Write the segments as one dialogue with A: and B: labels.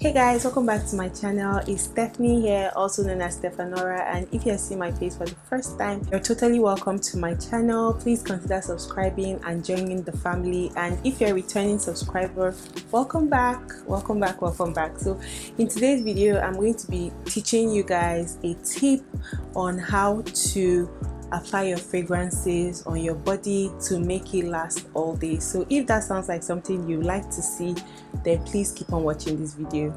A: Hey guys, welcome back to my channel. It's Stephanie here, also known as Stephanora, and if you're seeing my face for the first time, you're totally welcome to my channel. Please consider subscribing and joining the family, and if you're a returning subscriber, welcome back. So in today's video, I'm going to be teaching you guys a tip on how to apply your fragrances on your body to make it last all day. So if that sounds like something you like to see, then please keep on watching this video.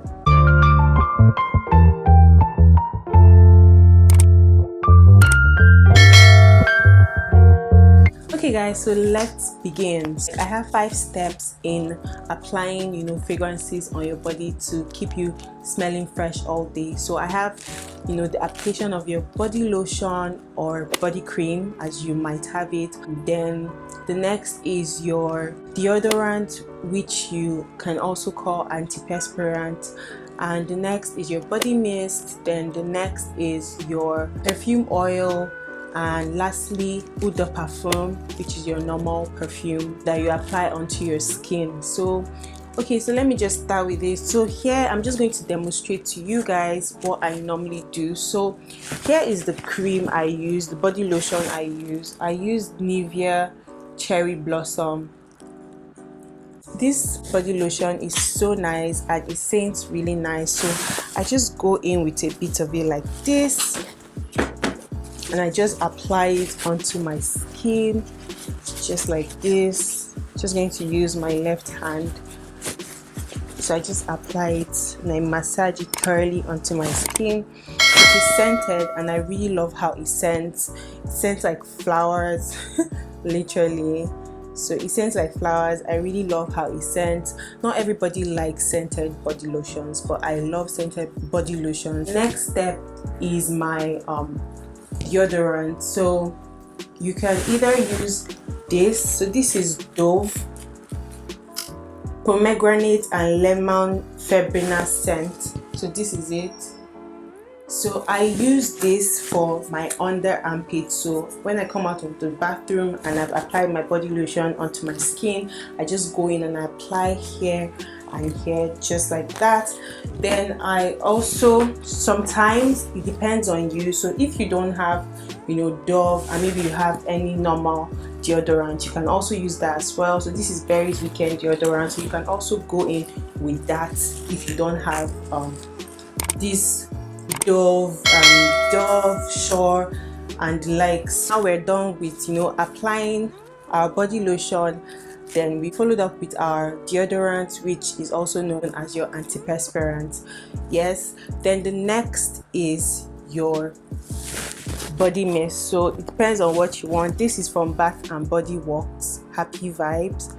A: Okay guys, so let's begin. I have 5 steps in applying fragrances on your body to keep you smelling fresh all day. So I have the application of your body lotion or body cream, as you might have it. Then the next is your deodorant, which you can also call antiperspirant, and the next is your body mist. Then the next is your perfume oil, and lastly Eau de Parfum, which is your normal perfume that you apply onto your skin. So let me just start with this. So here I'm just going to demonstrate to you guys what I normally do. So here is the cream I use, the body lotion I use Nivea Cherry Blossom. This body lotion is so nice and it scents really nice, so I just go in with a bit of it like this, and I just apply it onto my skin just like this. Just going to use my left hand. So I just apply it and I massage it thoroughly onto my skin. It is scented and I really love how it scents. It scents like flowers, literally. So it scents like flowers. I really love how it scents. Not everybody likes scented body lotions, but I love scented body lotions. Next step is my deodorant. So you can either use this. So this is Dove pomegranate and lemon verbena scent. So this is it. So I use this for my under armpit. So when I come out of the bathroom and I've applied my body lotion onto my skin, I just go in and I apply here and here, just like that. Then I also, sometimes it depends on you, so if you don't have Dove, and maybe you have any normal deodorant, you can also use that as well. So this is Berry's Weekend deodorant, so you can also go in with that if you don't have this Dove, Shore and the likes. Now we're done with applying our body lotion. Then we followed up with our deodorant, which is also known as your antiperspirant. Yes. Then the next is your body mist. So it depends on what you want. This is from Bath and Body Works, Happy Vibes.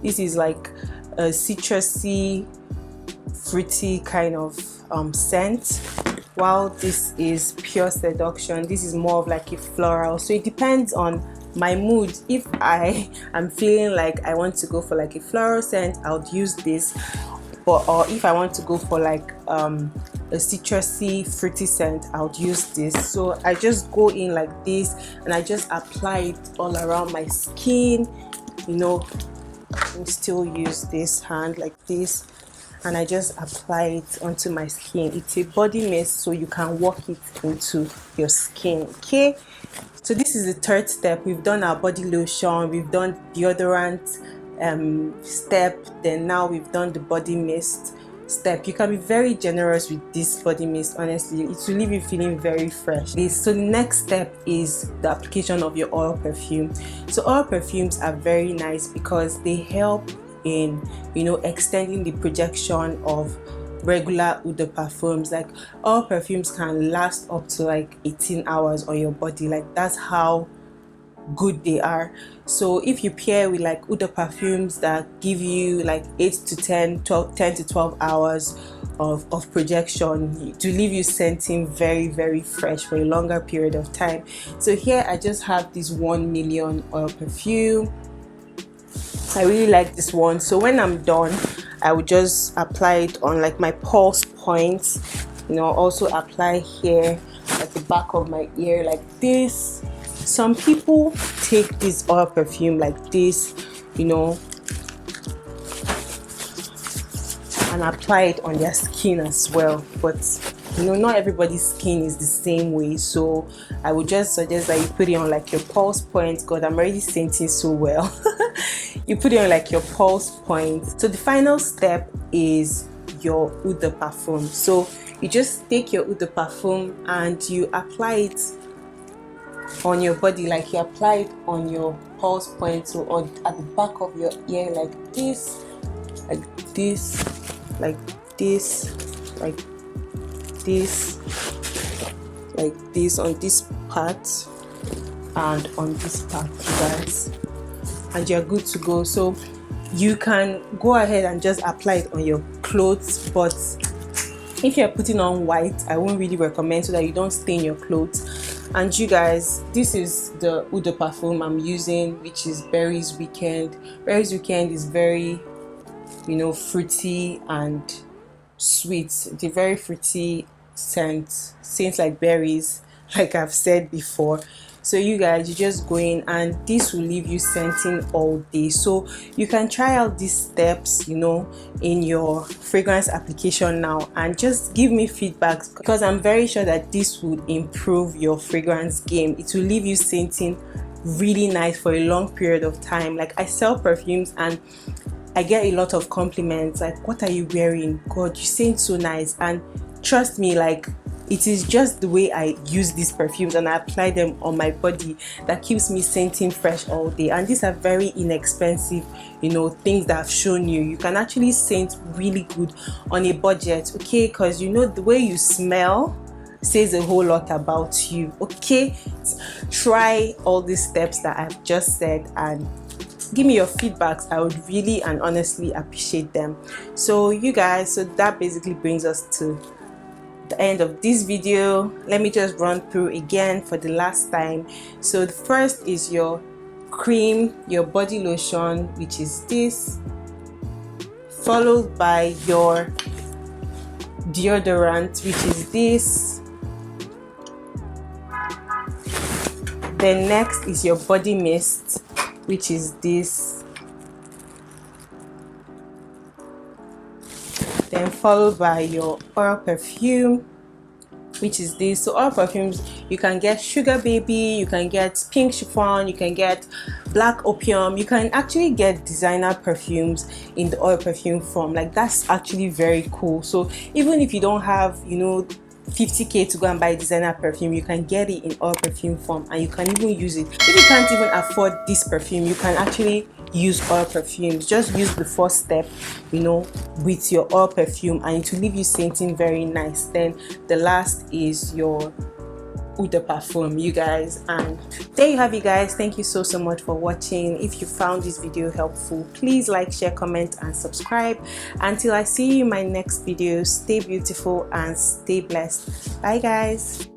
A: This is like a citrusy, fruity kind of scent, while this is Pure Seduction. This is more of like a floral. So it depends on my mood. If I am feeling like I want to go for like a floral scent, I'll use this, or if I want to go for like a citrusy fruity scent, I'll use this. So I just go in like this and I just apply it all around my skin. I still use this hand like this, and I just apply it onto my skin. It's a body mist, so you can work it into your skin. Okay, so this is the third step. We've done our body lotion, we've done deodorant step, then now we've done the body mist step. You can be very generous with this body mist. Honestly, it will leave you feeling very fresh. So the next step is the application of your oil perfume. So oil perfumes are very nice because they help in extending the projection of regular Eau de Parfums. Like all perfumes can last up to like 18 hours on your body. Like that's how good they are. So if you pair with like Eau de Parfums that give you like 10 to 12 hours of projection, to leave you scenting very, very fresh for a longer period of time. So here I just have this 1 million oil perfume. I really like this one. So when I'm done, I would just apply it on like my pulse points, also apply here at the back of my ear like this. Some people take this oil perfume like this, and can apply it on their skin as well, but you know, not everybody's skin is the same way, so I would just suggest that you put it on like your pulse point. God, I'm already scenting so well. You put it on like your pulse point. So the final step is your Eau de Parfum. So you just take your Eau de Parfum and you apply it on your body, like you apply it on your pulse point, so or at the back of your ear, like this, like this, like this, like this, like this, on this part and on this part, you guys, and you're good to go. So you can go ahead and just apply it on your clothes, but if you're putting on white, I won't really recommend, so that you don't stain your clothes. And you guys, this is the Eau de Parfum I'm using, which is Berries Weekend. Berries Weekend is very, you know, fruity and sweet. The very fruity scent, scents like berries, like I've said before. So you guys, you just go in and this will leave you scenting all day. So you can try out these steps, you know, in your fragrance application now, and just give me feedback, because I'm very sure that this would improve your fragrance game. It will leave you scenting really nice for a long period of time. Like, I sell perfumes and I get a lot of compliments, like, what are you wearing? God, you scent so nice. And trust me, like, it is just the way I use these perfumes and I apply them on my body that keeps me scenting fresh all day. And these are very inexpensive, you know, things that I've shown you. You can actually scent really good on a budget, okay? Because, you know, the way you smell says a whole lot about you, okay? Try all these steps that I've just said and give me your feedbacks. I would really and honestly appreciate them. So you guys, so that basically brings us to the end of this video. Let me just run through again for the last time. So the first is your cream, your body lotion, which is this, followed by your deodorant, which is this. Then next is your body mist, which is this. Then followed by your oil perfume, which is this. So oil perfumes, you can get Sugar Baby, you can get Pink Chiffon, you can get Black Opium, you can actually get designer perfumes in the oil perfume form. Like, that's actually very cool. So even if you don't have, you know, 50k to go and buy a designer perfume, you can get it in oil perfume form and you can even use it. If you can't even afford this perfume, you can actually use oil perfumes. Just use the first step, you know, with your oil perfume and it will leave you scenting very nice. Then the last is your Eau de Parfum, you guys. And there you have it, guys. Thank you so much for watching. If you found this video helpful, please like, share, comment and subscribe. Until I see you in my next video, stay beautiful and stay blessed. Bye guys.